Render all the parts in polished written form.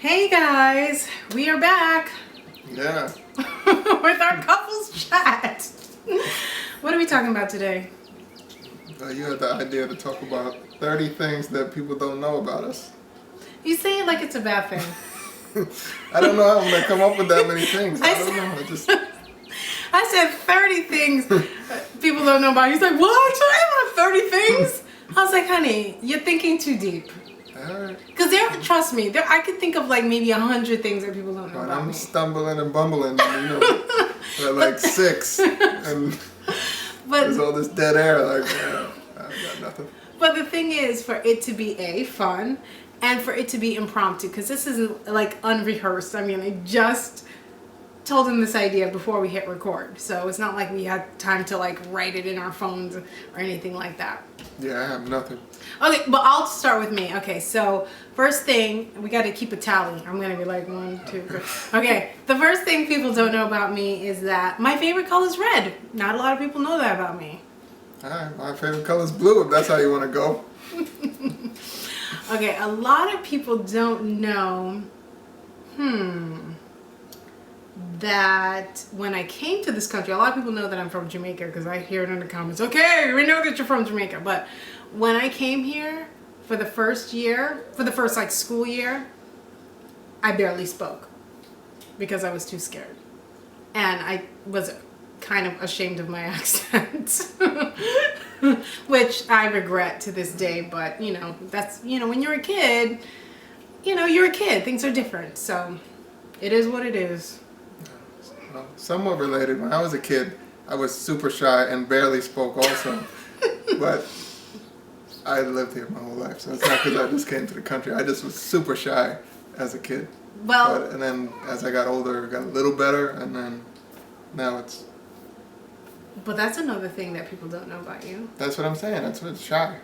Hey guys, we are back. Yeah. With our couples chat. What are we talking about today? You had the idea to talk about 30 things that people don't know about us. You say it like it's a bad thing. I don't know how I'm going to come up with that many things. I don't know. I said 30 things people don't know about you. He's like, what? I don't have 30 things? I was like, honey, you're thinking too deep. Because trust me, I could think of like maybe 100 things that people don't know about me. I'm stumbling and bumbling, at like 6. And there's all this dead air. Like, I got nothing. But the thing is, for it to be fun and for it to be impromptu, because this isn't like unrehearsed. I mean, I just told him this idea before we hit record, so it's not like we had time to like write it in our phones or anything like that. Yeah, I have nothing. Okay, but I'll start with me. Okay, so first thing, we got to keep a tally. I'm gonna be like 1, 2, 3. Okay, the first thing people don't know about me is that my favorite color is red. Not a lot of people know that about me. Alright, my favorite color is blue, if that's how you want to go. Okay, a lot of people don't know that when I came to this country, a lot of people know that I'm from Jamaica because I hear it in the comments. Okay, we know that you're from Jamaica. But when I came here for the first like school year, I barely spoke because I was too scared. And I was kind of ashamed of my accent, which I regret to this day. But, that's, when you're a kid, you're a kid. Things are different. So it is what it is. Well, somewhat related. When I was a kid, I was super shy and barely spoke also. But I lived here my whole life, so it's not because I just came to the country. I just was super shy as a kid. And then as I got older, it got a little better, and then now it's... But that's another thing that people don't know about you. That's what I'm saying. That's what's shy.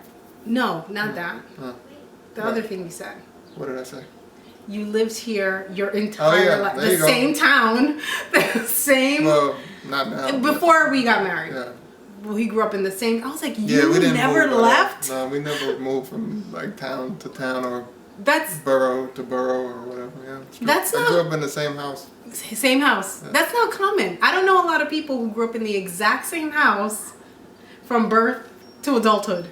No, not that. The other thing you said. What did I say? You lived here your entire life. The same town. The same... Well, not now. Before we got married. Yeah. Well, he grew up in the same... I was like, we didn't never left? No, we never moved from like town to town or that's borough to borough or whatever. Yeah, that's not... I grew up in the same house. Same house. Yeah. That's not common. I don't know a lot of people who grew up in the exact same house from birth to adulthood.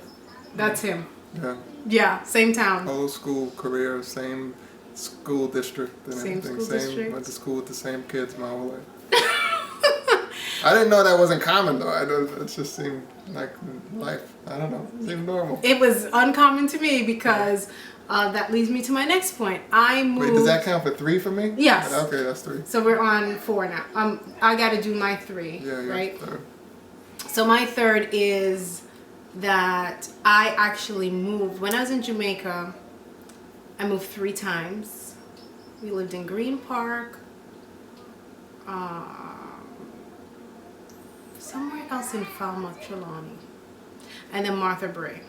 That's him. Yeah. Yeah, same town. Old school career, same school district and same everything. School district. Went to school with the same kids my whole life. I didn't know that wasn't common though. It just seemed like life. I don't know. It seemed normal. It was uncommon to me because that leads me to my next point. I moved... Wait, does that count for 3 for me? Yes. Okay, that's 3. So we're on 4 now. I got to do my 3. Yeah, right? Third. So my third is that I actually moved. When I was in Jamaica, I moved 3 times. We lived in Green Park, somewhere else in Falmouth, Trelawney, and then Martha Brae,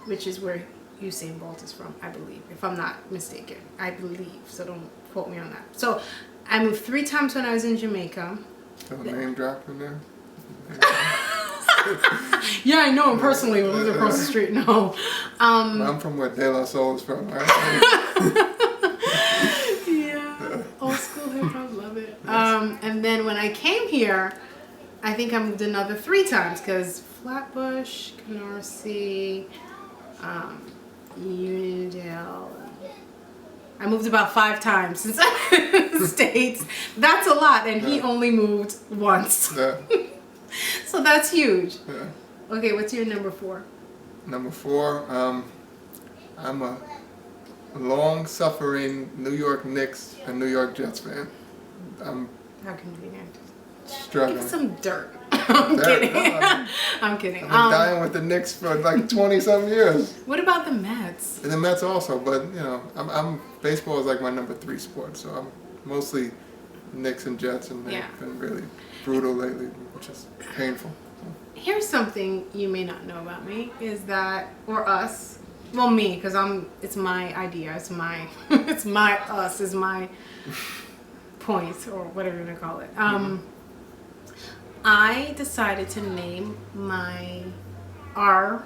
which is where Usain Bolt is from, I believe, if I'm not mistaken. I believe, so don't quote me on that. So I moved 3 times when I was in Jamaica. So name drop in there? Yeah, I know him personally. We lived across the street. No. I'm from where De La Soul is from. Right? Yeah. Old school hip hop, love it. And then when I came here, I think I moved another 3 times because Flatbush, Canarsie, Unionville. I moved about 5 times since I'm in the States. That's a lot, and he only moved once. Yeah. So that's huge. Yeah. Okay, what's your number 4? Number 4, I'm a long-suffering New York Knicks and New York Jets fan. I'm How convenient. struggling. Give some dirt. I'm kidding. No, I'm kidding. I've been dying with the Knicks for like 20-some years. What about the Mets? And the Mets also, but I'm baseball is like my number 3 sport, so I'm mostly Knicks and Jets, and they've been really brutal lately, which is painful. Here's something you may not know about me is that, or us, well me, because it's my idea, it's my us is my point, or whatever you want to call it. I decided to name my like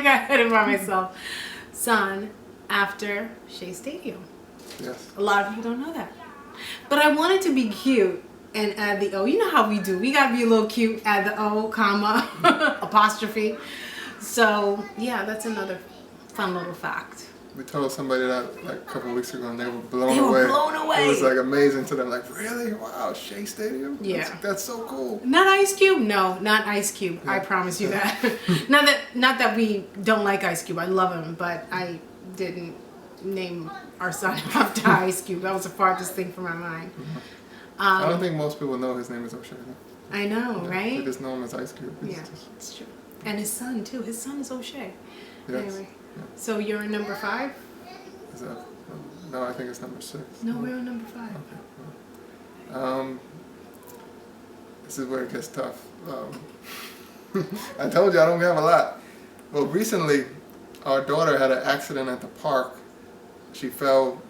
I had it by myself, son after Shea Stadium. Yes. A lot of people don't know that. But I wanted to be cute and add the O. You know how we do. We gotta be a little cute, add the O, comma, apostrophe. So yeah, that's another fun little fact. We told somebody that like a couple of weeks ago, and they were blown They away. were blown away. It was like amazing to them. Like, really? Wow, Shea Stadium? Yeah. That's so cool. Not Ice Cube? No, not Ice Cube. Yeah. I promise you that. not that we don't like Ice Cube. I love him, but I didn't name our son after Ice Cube. That was the farthest thing from my mind. I don't think most people know his name is O'Shea. I know, Yeah, right? They just know him as Ice Cube. Yeah, it's true. And his son too. His son is O'Shea. Yes. Anyway, Yeah. so you're in number 5? Is that? No, I think it's number 6. No, we're on number 5. Okay. This is where it gets tough. I told you I don't have a lot. Well, recently, our daughter had an accident at the park. She fell.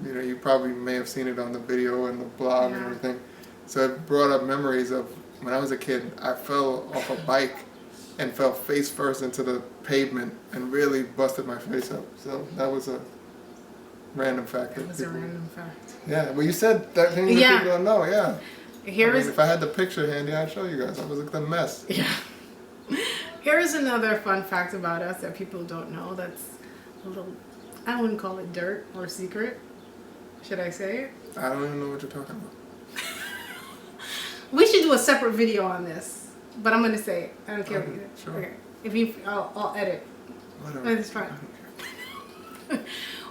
You probably may have seen it on the video and the blog and everything. So it brought up memories of when I was a kid. I fell off a bike and fell face first into the pavement and really busted my face up. So that was a random fact. That was a random fact. Yeah, well, you said that thing that people don't know. Yeah. If I had the picture handy, I'd show you guys. I was a mess. Yeah. Here is another fun fact about us that people don't know. That's a little, I wouldn't call it dirt or secret. Should I say it? I don't even know what you're talking about. We should do a separate video on this, but I'm gonna say it. I don't care. Okay, sure. Okay. If you, I'll edit. Whatever. It's fine.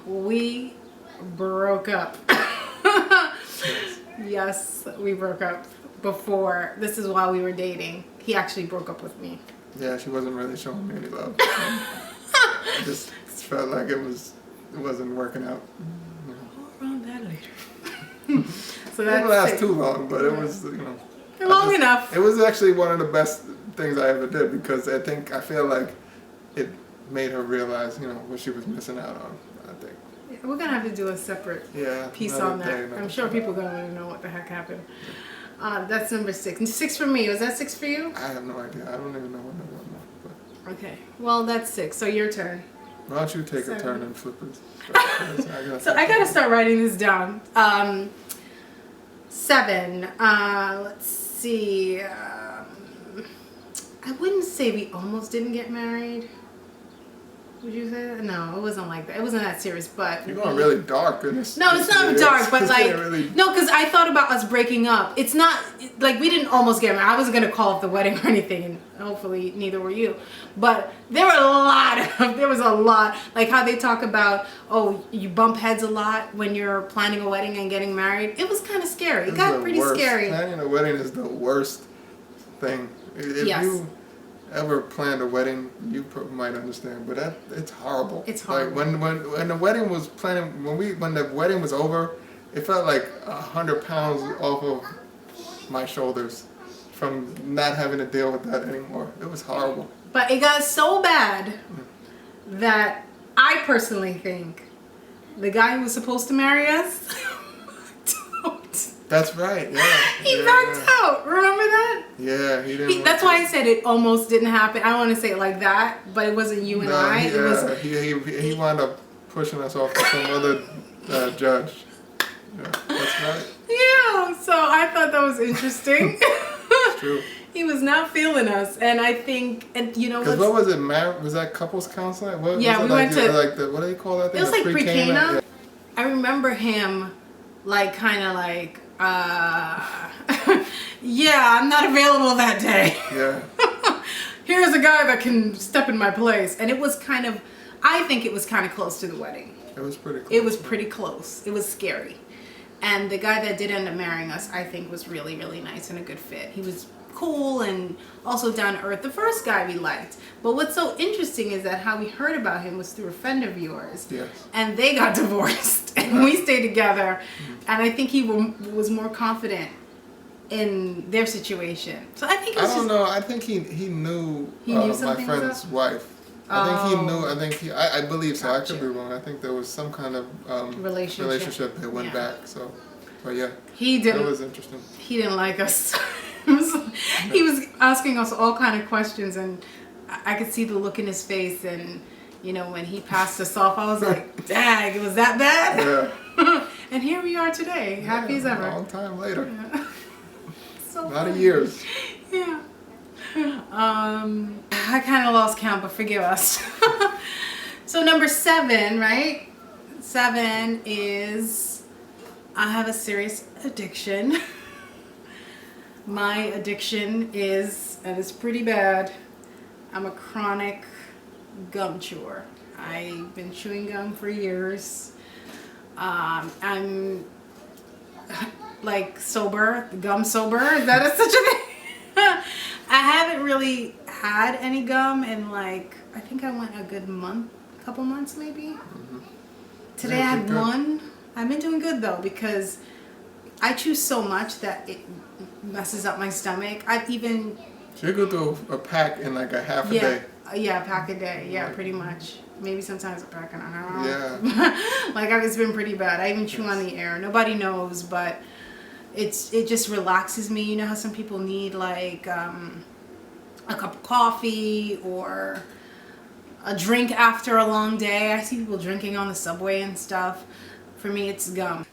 We broke up. Yes, we broke up before. This is while we were dating. He actually broke up with me. Yeah, she wasn't really showing me any love. I just felt like it wasn't working out. More on that later. So It that's didn't last too long, but it was, long enough. It was actually one of the best things I ever did because I feel like it made her realize, what she was missing out on, I think. We're gonna have to do a separate piece on that. I'm sure people are gonna want to know what the heck happened. That's number 6. And 6 for me. Was that 6 for you? I have no idea. I don't even know what number I'm on. Okay. Well, that's 6. So your turn. Why don't you take 7. a turn and flip it? So I gotta start writing this down. 7. Let's see. I wouldn't say we almost didn't get married. Would you say that? No, it wasn't like that. It wasn't that serious, but... You're going really dark in this. No, it's not dark, but like... really... No, because I thought about us breaking up. It's not... Like, we didn't almost get married. I wasn't going to call off the wedding or anything, and hopefully neither were you. But there was a lot. Like how they talk about, you bump heads a lot when you're planning a wedding and getting married. It was kind of scary. It got pretty scary. Planning a wedding is the worst thing. If you ever planned a wedding, you might understand, but it's horrible. It's horrible. Like when the wedding was planning, when the wedding was over, it felt like 100 pounds off of my shoulders from not having to deal with that anymore. It was horrible. But it got so bad that I personally think the guy who was supposed to marry us That's right, yeah. He backed out. Remember that? Yeah, he didn't. That's why I said it almost didn't happen. I don't want to say it like that, but it wasn't you and I. Yeah, it was. He wound up pushing us off to some other judge. Yeah, that's right. Yeah, so I thought that was interesting. It's true. He was not feeling us, and I think, and you know, because what was it? Was that couples counseling? What, yeah, was we went to what do they call that thing? It was like pre-Cana. Yeah. I remember him, like kind of like, yeah, I'm not available that day. Yeah. Here's a guy that can step in my place, and it was kind of, I think it was kind of close to the wedding. It was pretty close. It was pretty close. It was scary. And the guy that did end up marrying us, I think, was really, really nice and a good fit. He was cool and also down to earth. The first guy we liked. But what's so interesting is that how we heard about him was through a friend of yours. Yes. And they got divorced. And we stayed together. And I think he was more confident in their situation. So I think I don't know. I think he knew my friend's wife. I believe so. Gotcha. I could be wrong. I think there was some kind of relationship that went back. So, but yeah, that was interesting. He didn't like us. He was asking us all kind of questions, and I could see the look in his face, and You know, when he passed us off, I was like, dang, it was that bad? Yeah. And here we are today, happy as ever. A long time later. Yeah. So A lot of funny. years. Yeah. I kind of lost count, but forgive us. So number 7, right? 7 is I have a serious addiction. My addiction is, and it's pretty bad, I'm a chronic gum chewer. I've been chewing gum for years. I'm like sober, gum sober. Is that such a thing? I haven't really had any gum in like, I think I went a good month, couple months maybe. Today I had one. I've been doing good though because I chew so much that it messes up my stomach. I've even... So you go through a pack in like a half a day. Yeah, a pack a day. Yeah, pretty much. Maybe sometimes a pack and a half. Yeah. Like it's been pretty bad. I even chew on the air. Nobody knows, but it just relaxes me. You know how some people need like a cup of coffee or a drink after a long day. I see people drinking on the subway and stuff. For me, it's gum.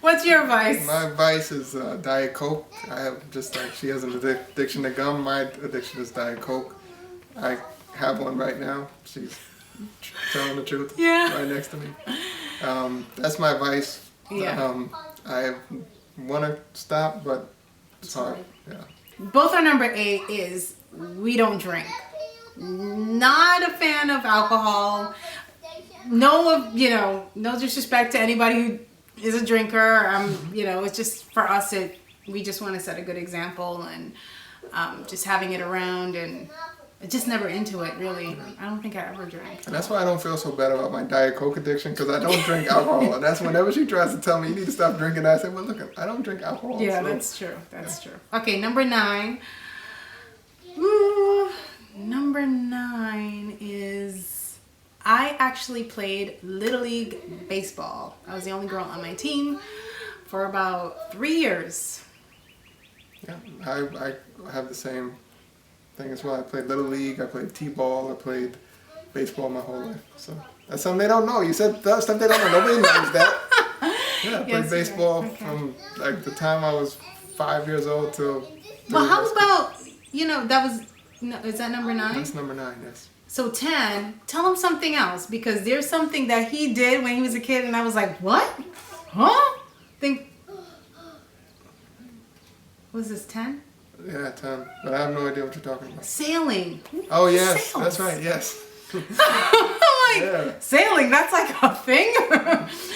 What's your vice? My vice is Diet Coke. I have just like she has an addiction to gum. My addiction is Diet Coke. I have one right now. She's telling the truth. Yeah. Right next to me. That's my vice. Yeah. I want to stop, but it's hard. Yeah. Both our number 8 is we don't drink. Not a fan of alcohol. No disrespect to anybody who is a drinker. It's just for us. We just want to set a good example and just having it around and just never into it really. I don't think I ever drank. And that's why I don't feel so bad about my Diet Coke addiction because I don't drink alcohol. And that's whenever she tries to tell me you need to stop drinking, I say, well, look, I don't drink alcohol. Yeah, so. that's true. That's true. Okay, number 9. Ooh, number 9 is I actually played Little League baseball. I was the only girl on my team for about 3 years. Yeah, I have the same thing as well. I played Little League, I played T-ball, I played baseball my whole life. So that's something they don't know. You said stuff they don't know. Nobody knows that. Yeah, I played baseball from like the time I was 5 years old till... Well, how about, that was... No, is that number 9? That's number 9, yes. So 10, tell him something else because there's something that he did when he was a kid and I was like, what? Huh? Was this 10? Yeah, 10. But I have no idea what you're talking about. Sailing. Oh, yes. Sails. That's right, yes. Sailing, that's like a thing.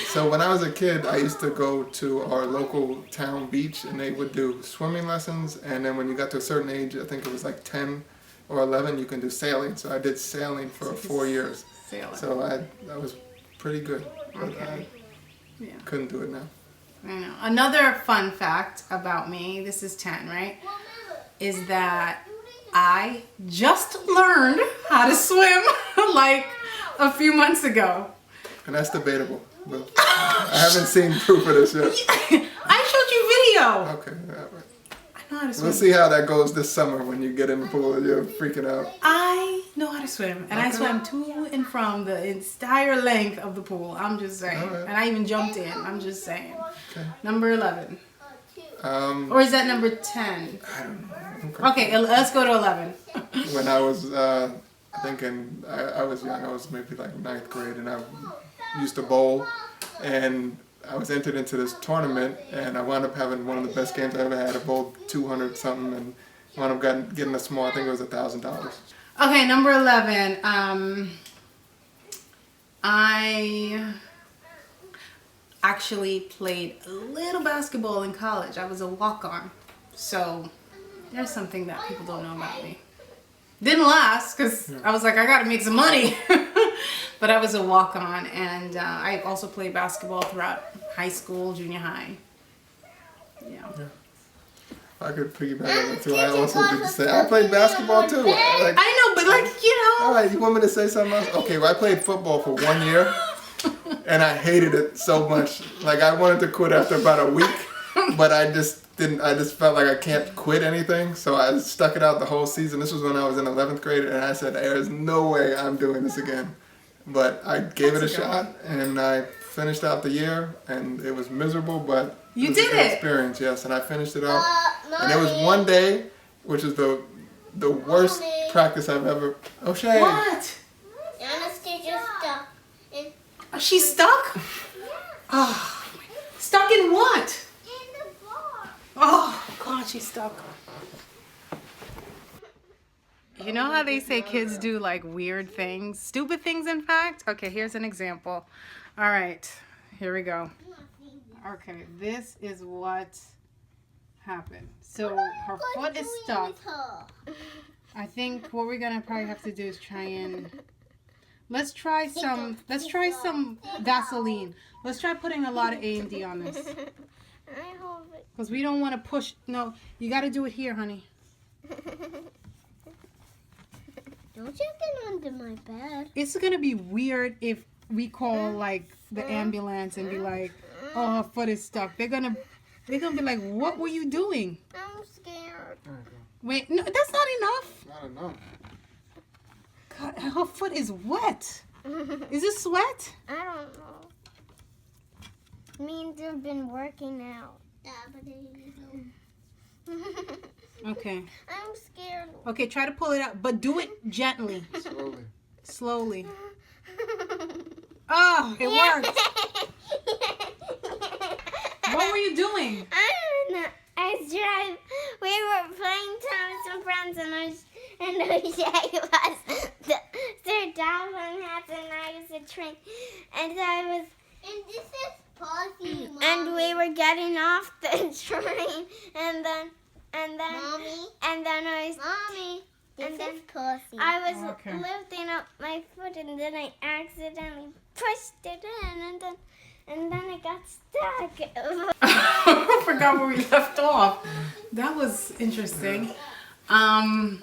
So when I was a kid, I used to go to our local town beach and they would do swimming lessons. And then when you got to a certain age, I think it was like 10 or 11, you can do sailing. So I did sailing for 4 years. Sailing. So I was pretty good. But Okay. I couldn't do it now. I know. Another fun fact about me, this is 10, right? Is that I just learned how to swim like a few months ago. And that's debatable. But I haven't seen proof of this yet. I showed you video. Okay. All right. I know how to swim. We'll see how that goes this summer when you get in the pool and you're freaking out. I know how to swim, and I swam to and from the entire length of the pool. I'm just saying. Right. And I even jumped in. I'm just saying. Okay. Number 11. Or is that number 10? I don't know. Okay, let's go to 11. When I was thinking, I was young, I was maybe like 9th grade, and I used to bowl, and I was entered into this tournament, and I wound up having one of the best games I ever had. I bowled 200 something, and wound up getting a small, I think it was $1,000. Okay, number 11. I actually played a little basketball in college. I was a walk-on. So there's something that people don't know about me. Didn't last because I was like, I gotta make some money. But I was a walk-on, and I also played basketball throughout high school, junior high. Yeah. I could piggyback on it too. I also did the same. I played basketball too. I know, but All right, you want me to say something else? Okay, well, I played football for 1 year, and I hated it so much. Like, I wanted to quit after about a week, but I just didn't. I just felt like I can't quit anything, so I stuck it out the whole season. This was when I was in 11th grade, and I said, there's no way I'm doing this again. But I gave That's it a a good shot, and I finished out the year, and it was miserable, but You it was did a good it! experience, yes, and I finished it out. And there was one day, which is the worst practice I've ever. O'Shea. What? Anastasia's stuck. Oh, she's stuck? Oh, stuck in what? In the bar. Oh, God, she's stuck. You know how they say kids do like weird things? Stupid things, in fact? Okay, here's an example. All right, here we go. Okay, this is what happened. So her foot is stuck. I think what we're gonna probably have to do is try and let's try some Vaseline. Let's try putting a lot of A&D on this. I hope it. Because we don't want to push. No, you got to do it here, honey. Don't you get under my bed. It's gonna be weird if we call like the ambulance and be like, "Oh, her foot is stuck." They're gonna be like, "What were you doing?" I'm scared. Wait, no, that's not enough. Not enough. God, her foot is wet. Is it sweat? I don't know. Means they've been working out. Okay. I'm scared. Okay, try to pull it out, but do it gently, Slowly. slowly. Oh, it worked. What were you doing? I don't know. I was driving. We were playing time with some friends, and O'Shea was the dolphin hats, and I was a train, and I was. And this is Pussy, Mommy. And we were getting off the train, and then, Mommy. And then I was. Mommy. This is Pussy. I was lifting up my foot, and then I accidentally pushed it in, and then it got stuck. I forgot where we left off. That was interesting. So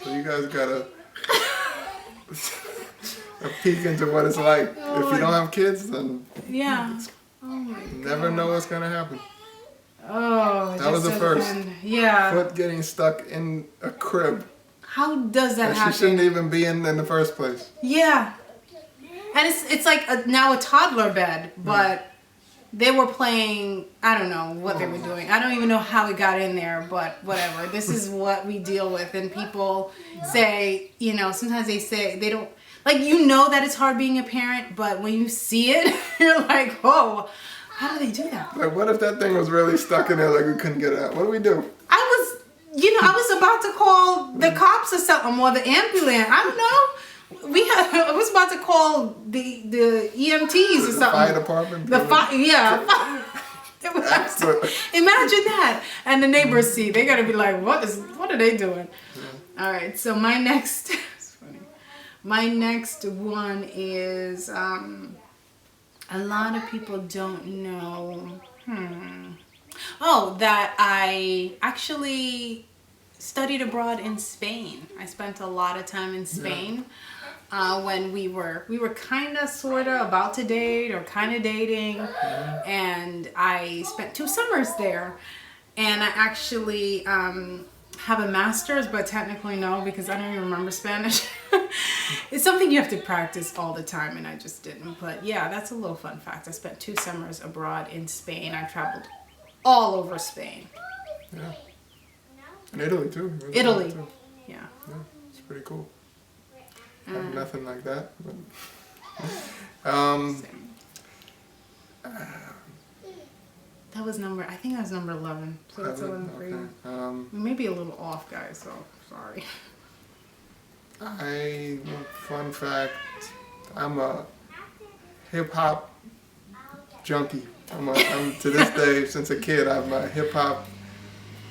you guys got a peek into what it's like. If you don't have kids, then Yeah. Oh my you never know what's gonna happen. Oh, That was the first. Yeah. Foot getting stuck in a crib How does that that happen? she shouldn't even be in the first place. Yeah. And it's like now a toddler bed, but they were playing, I don't know what they were doing. I don't even know how it got in there, but whatever. This is what we deal with. And people say, you know, sometimes they say they don't, like, you know that it's hard being a parent, but when you see it, you're like, oh, how do they do that? Like, what if that thing was really stuck in there like we couldn't get it out? What do we do? I was about to call the cops or something, or the ambulance. I don't know. I was about to call the EMTs or The something. fire department? Yeah. Imagine that. And the neighbors see. They gotta be like, what are they doing? Yeah. All right. So my next, it's funny. My next one is a lot of people don't know. Oh, that I actually studied abroad in Spain. I spent a lot of time in Spain. When we were kind of sort of about to date or kind of dating, and I spent 2 summers there, and I actually have a master's, but technically no, because I don't even remember Spanish. It's something you have to practice all the time, and I just didn't. But yeah, that's a little fun fact. I spent 2 summers abroad in Spain. I traveled all over Spain. Yeah. And Italy too. Italy. Too. Yeah. Yeah, it's pretty cool. I have nothing like that. But, that was I think that was number 11. So that's 11 for you. Maybe a little off, guys, so sorry. Fun fact, I'm a hip hop junkie. I'm to this day, since a kid, I'm a hip hop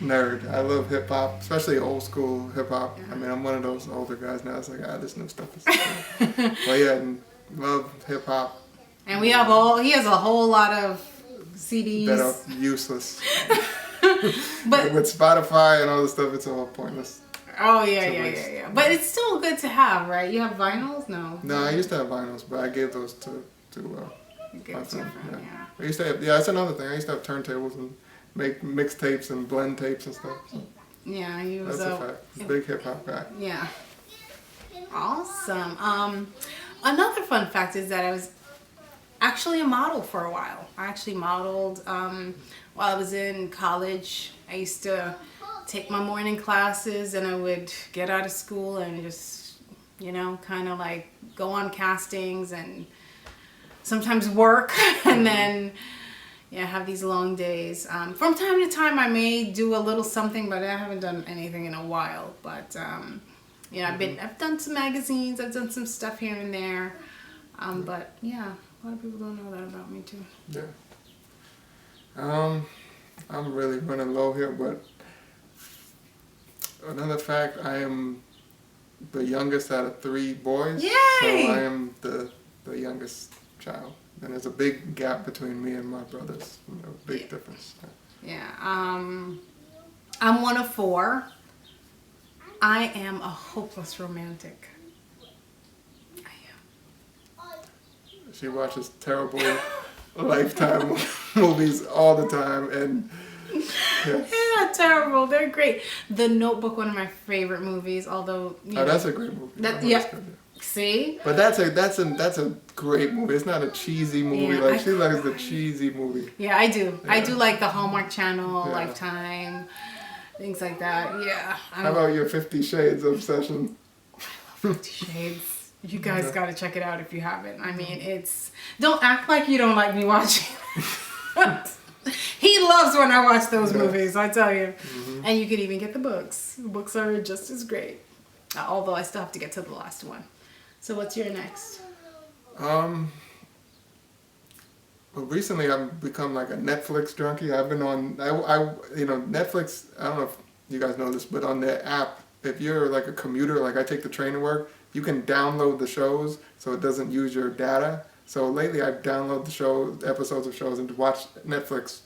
nerd. I love hip hop, especially old school hip hop. I mean, I'm one of those older guys now. It's like, this new stuff is cool. But yeah, love hip hop. And he has a whole lot of CDs that are useless. But with Spotify and all this stuff, it's all pointless. Oh yeah. But it's still good to have, right? You have vinyls? No, I used to have vinyls, but I gave those to my friend. Yeah. I used to have, that's another thing. I used to have turntables and make mixtapes and blend tapes and stuff. So yeah, he was that's a fact. Big hip hop guy. Yeah. Awesome. Another fun fact is that I was actually a model for a while. I actually modeled while I was in college. I used to take my morning classes and I would get out of school and just, you know, kind of like go on castings and sometimes work and then have these long days. From time to time I may do a little something, but I haven't done anything in a while. But you know, I've done some magazines, I've done some stuff here and there. But yeah, a lot of people don't know that about me too. Yeah. I'm really running low here, but another fact, I am the youngest out of 3 boys. Yay! So I am the youngest child. And there's a big gap between me and my brothers. You know, big difference. Yeah. I'm one of 4. I am a hopeless romantic. I am. She watches terrible Lifetime movies all the time, and yes. Yeah, terrible. They're great. The Notebook, one of my favorite movies. Although, you know, that's a great movie. Yeah. See? But that's a great movie. It's not a cheesy movie. Yeah, she likes the cheesy movie. Yeah, I do. Yeah. I do like the Hallmark Channel, Yeah. Lifetime, things like that. Yeah. How about your 50 Shades obsession? 50 Shades. You guys got to check it out if you haven't. I mean, don't act like you don't like me watching. He loves when I watch those movies, I tell you. Mm-hmm. And you can even get the books. The books are just as great. Although I still have to get to the last one. So what's your next? Well, recently I've become like a Netflix junkie. I've been on, Netflix, I don't know if you guys know this, but on their app, if you're like a commuter, like I take the train to work, you can download the shows so it doesn't use your data. So lately I download the episodes of shows and watch Netflix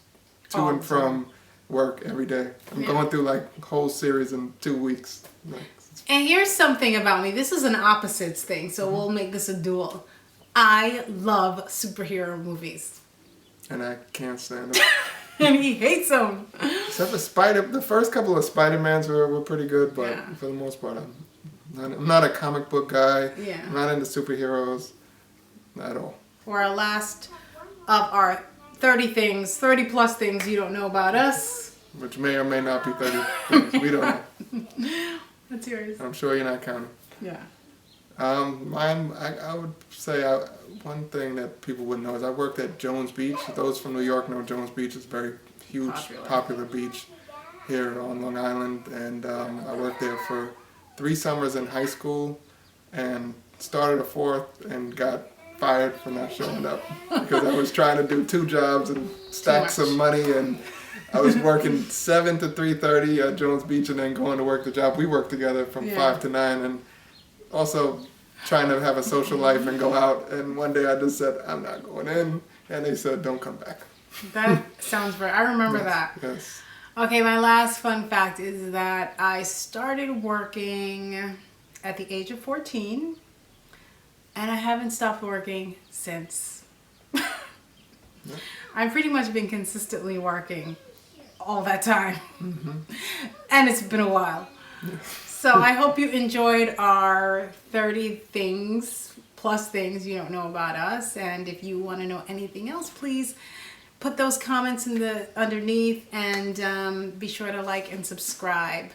to and from work every day. I'm going through like whole series in 2 weeks. And here's something about me. This is an opposites thing, so we'll make this a duel. I love superhero movies. And I can't stand them. And he hates them. Except for the first couple of Spider-Mans were pretty good, but for the most part, I'm not a comic book guy. Yeah. I'm not into superheroes at all. For our last of our 30 plus things you don't know about us. Which may or may not be 30 things. We don't know. What's yours? I'm sure you're not counting. Yeah. Mine, I would say one thing that people wouldn't know is I worked at Jones Beach. Those from New York know Jones Beach is a very huge, popular beach here on Long Island. And I worked there for 3 summers in high school and started a 4th and got fired for not showing up because I was trying to do 2 jobs and stack some money, and I was working 7 to 3:30 at Jones Beach and then going to work the job. We worked together from 5 to 9 and also trying to have a social life and go out. And one day I just said, I'm not going in. And they said, don't come back. That sounds right. I remember that. Yes. Okay, my last fun fact is that I started working at the age of 14 and I haven't stopped working since. I've pretty much been consistently working all that time. Mm-hmm. And it's been a while. So I hope you enjoyed our 30 plus things you don't know about us. And if you want to know anything else, please put those comments underneath and be sure to like and subscribe.